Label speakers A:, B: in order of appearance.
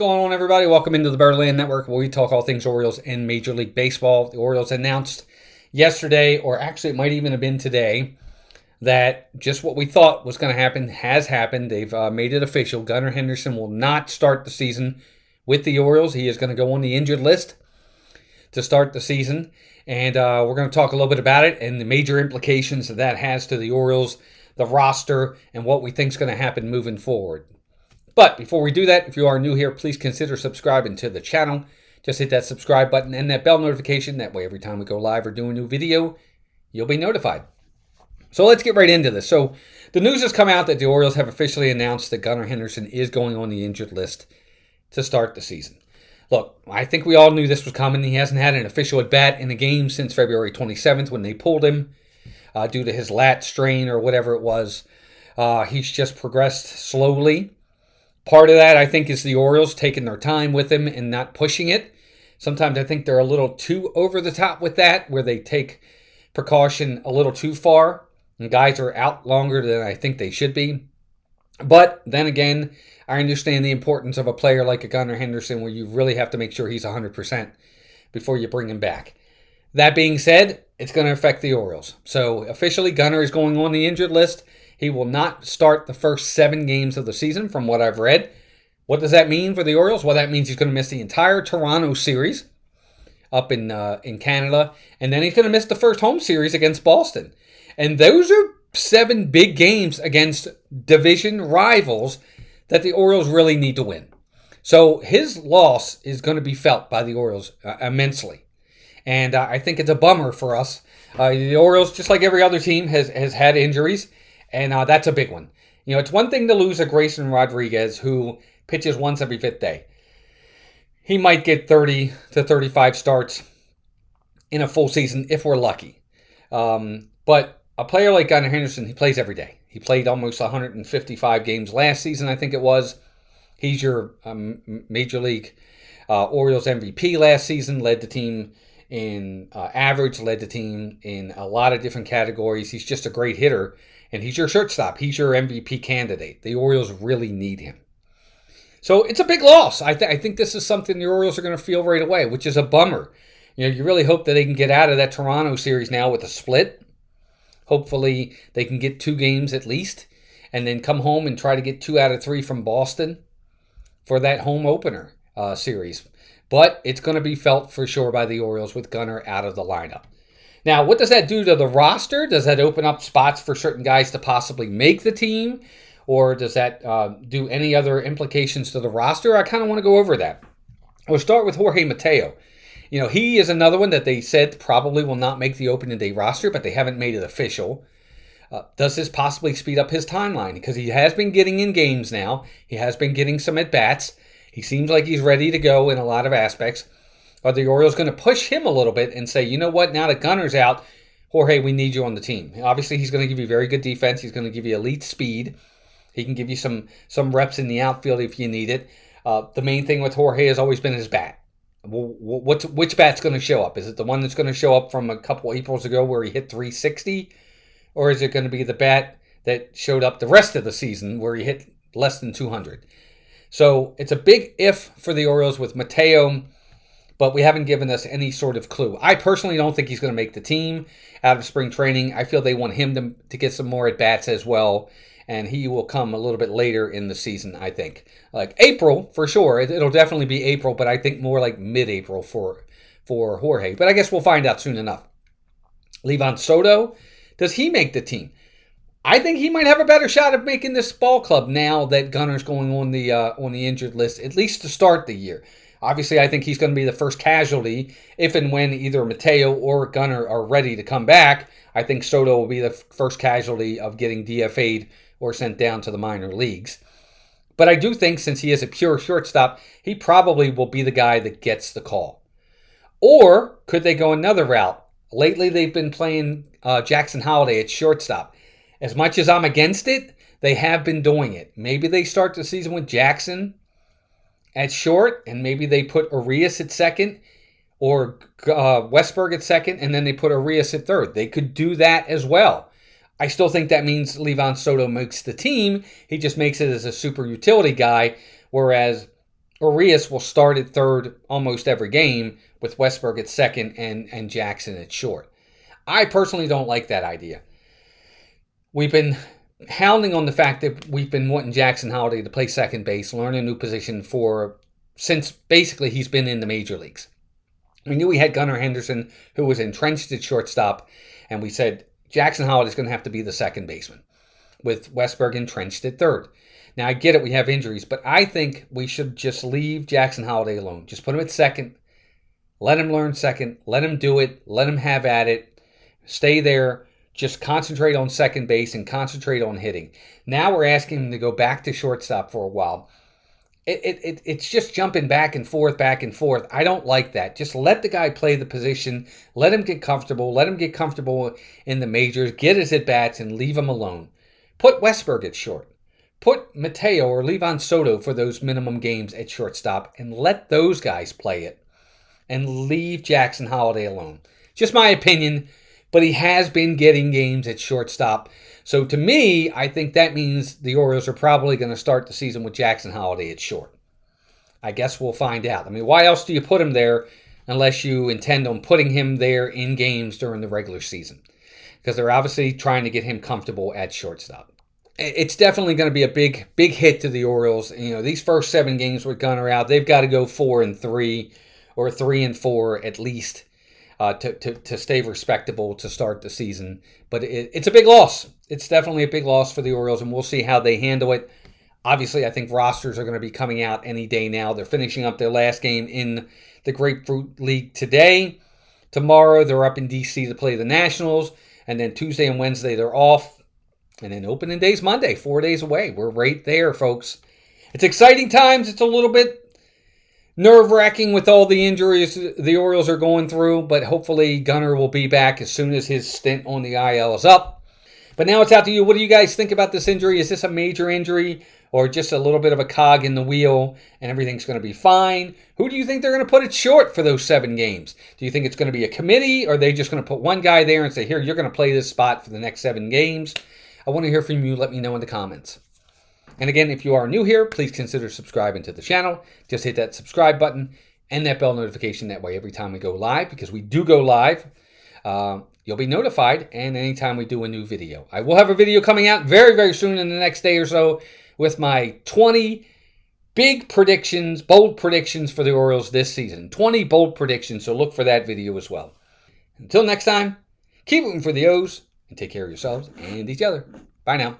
A: What's going on, everybody? Welcome into the Birdland Network, where we talk all things Orioles and Major League Baseball. The Orioles announced yesterday, or actually it might even have been today, that just what we thought was going to happen has happened. They've made it official. Gunnar Henderson will not start the season with the Orioles. He is going to go on the injured list to start the season. And we're going to talk a little bit about it and the major implications that has to the Orioles, the roster, and what we think is going to happen moving forward. But before we do that, if you are new here, please consider subscribing to the channel. Just hit that subscribe button and that bell notification. That way, every time we go live or do a new video, you'll be notified. So let's get right into this. So the news has come out that the Orioles have officially announced that Gunnar Henderson is going on the injured list to start the season. Look, I think we all knew this was coming. He hasn't had an official at-bat in a game since February 27th when they pulled him due to his lat strain or whatever it was. He's just progressed slowly. Part of that, I think, is the Orioles taking their time with him and not pushing it. Sometimes I think they're a little too over the top with that, where they take precaution a little too far, and guys are out longer than I think they should be. But then again, I understand the importance of a player like a Gunnar Henderson, where you really have to make sure he's 100% before you bring him back. That being said, it's going to affect the Orioles. So officially, Gunnar is going on the injured list. He will not start the first 7 games of the season, from what I've read. What does that mean for the Orioles? Well, that means he's going to miss the entire Toronto series up in Canada, and then he's going to miss the first home series against Boston. And those are 7 big games against division rivals that the Orioles really need to win. So his loss is going to be felt by the Orioles immensely. And I think it's a bummer for us. The Orioles, just like every other team, has had injuries. And that's a big one. You know, it's one thing to lose a Grayson Rodriguez who pitches once every 5th day. He might get 30 to 35 starts in a full season if we're lucky. But a player like Gunnar Henderson, he plays every day. He played almost 155 games last season, I think it was. He's your Major League Orioles MVP last season, led the team in average, led the team in a lot of different categories. He's just a great hitter. And he's your shortstop. He's your MVP candidate. The Orioles really need him. So it's a big loss. I think this is something the Orioles are going to feel right away, which is a bummer. You know, you really hope that they can get out of that Toronto series now with a split. Hopefully they can get 2 games at least, and then come home and try to get 2 out of 3 from Boston for that home opener series. But it's going to be felt for sure by the Orioles with Gunnar out of the lineup. Now, what does that do to the roster? Does that open up spots for certain guys to possibly make the team? Or does that do any other implications to the roster? I kind of want to go over that. We'll start with Jorge Mateo. You know, he is another one that they said probably will not make the opening day roster, but they haven't made it official. Does this possibly speed up his timeline? Because he has been getting in games now. He has been getting some at-bats. He seems like he's ready to go in a lot of aspects. Are the Orioles going to push him a little bit and say, you know what, now that Gunnar's out, Jorge, we need you on the team? Obviously, he's going to give you very good defense. He's going to give you elite speed. He can give you some reps in the outfield if you need it. The main thing with Jorge has always been his bat. Which bat's going to show up? Is it the one that's going to show up from a couple Aprils ago where he hit 360? Or is it going to be the bat that showed up the rest of the season where he hit less than 200? So it's a big if for the Orioles with Mateo, but we haven't given us any sort of clue. I personally don't think he's going to make the team out of spring training. I feel they want him to get some more at-bats as well, and he will come a little bit later in the season, I think. Like April, for sure. It'll definitely be April, but I think more like mid-April for Jorge. But I guess we'll find out soon enough. Livan Soto, does he make the team? I think he might have a better shot of making this ball club now that Gunnar's going on the injured list, at least to start the year. Obviously, I think he's going to be the first casualty if and when either Mateo or Gunnar are ready to come back. I think Soto will be the first casualty of getting DFA'd or sent down to the minor leagues. But I do think since he is a pure shortstop, he probably will be the guy that gets the call. Or could they go another route? Lately, they've been playing Jackson Holliday at shortstop. As much as I'm against it, they have been doing it. Maybe they start the season with Jackson at short, and maybe they put Arias at second or Westberg at second, and then they put Arias at third. They could do that as well. I still think that means Livan Soto makes the team. He just makes it as a super utility guy, whereas Urias will start at third almost every game with Westburg at second and Jackson at short. I personally don't like that idea. We've been hounding on the fact that we've been wanting Jackson Holliday to play second base, learn a new position since basically he's been in the major leagues. We knew we had Gunnar Henderson, who was entrenched at shortstop, and we said Jackson Holliday's going to have to be the second baseman, with Westburg entrenched at third. Now, I get it, we have injuries, but I think we should just leave Jackson Holliday alone. Just put him at second, let him learn second, let him do it, let him have at it, stay there, just concentrate on second base and concentrate on hitting. Now we're asking him to go back to shortstop for a while. It's just jumping back and forth, back and forth. I don't like that. Just let the guy play the position. Let him get comfortable. Let him get comfortable in the majors. Get his at-bats and leave him alone. Put Westburg at short. Put Mateo or Levon Soto for those minimum games at shortstop and let those guys play it. And leave Jackson Holliday alone. Just my opinion, but he has been getting games at shortstop. So to me, I think that means the Orioles are probably going to start the season with Jackson Holliday at short. I guess we'll find out. I mean, why else do you put him there unless you intend on putting him there in games during the regular season? Because they're obviously trying to get him comfortable at shortstop. It's definitely going to be a big hit to the Orioles. You know, these first 7 games with Gunnar out, they've got to go 4-3 or 3-4 at least to stay respectable to start the season. But it's a big loss. It's definitely a big loss for the Orioles, and we'll see how they handle it. Obviously, I think rosters are going to be coming out any day now. They're finishing up their last game in the Grapefruit League today. Tomorrow, they're up in D.C. to play the Nationals. And then Tuesday and Wednesday, they're off. And then opening day's Monday, 4 days away. We're right there, folks. It's exciting times. It's a little bit nerve-wracking with all the injuries the Orioles are going through. But hopefully, Gunnar will be back as soon as his stint on the IL is up. But now it's out to you. What do you guys think about this injury? Is this a major injury or just a little bit of a cog in the wheel and everything's going to be fine? Who do you think they're going to put it short for those 7 games? Do you think it's going to be a committee, or are they just going to put one guy there and say, here, you're going to play this spot for the next 7 games? I want to hear from you. Let me know in the comments. And again, if you are new here, please consider subscribing to the channel. Just hit that subscribe button and that bell notification. That way, every time we go live, because we do go live, you'll be notified, and anytime we do a new video. I will have a video coming out very, very soon in the next day or so with my 20 big predictions, bold predictions for the Orioles this season. 20 bold predictions, so look for that video as well. Until next time, keep rooting for the O's, and take care of yourselves and each other. Bye now.